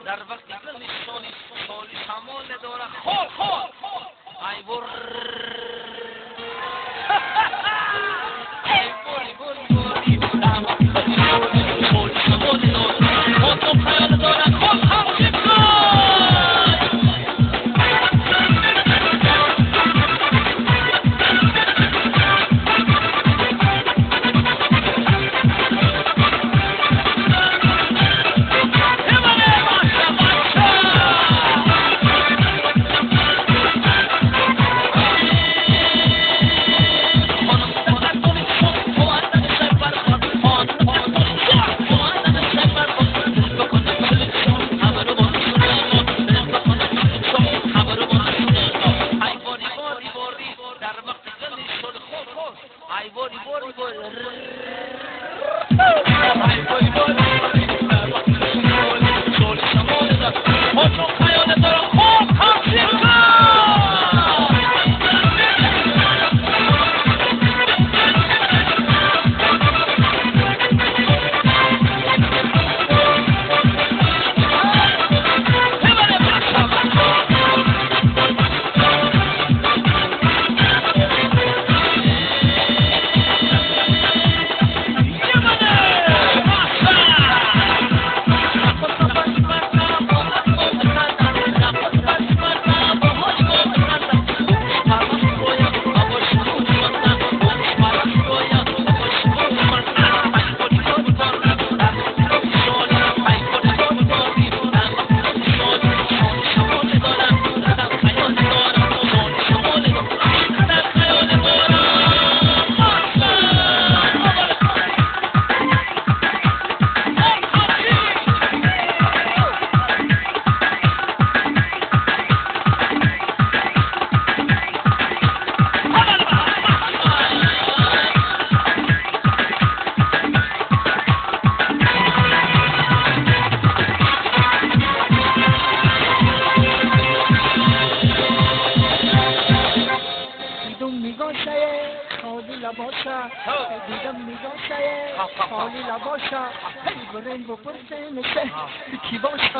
در وقتی که نشانی سالی شمال نداره خوب ای بر ای بری در وقتی که نشانی سالی شمال نداره خود تو خیال داره خوب همچین دیدم میگاشه خالی لباشه بریم بپرسه نشه کی باشه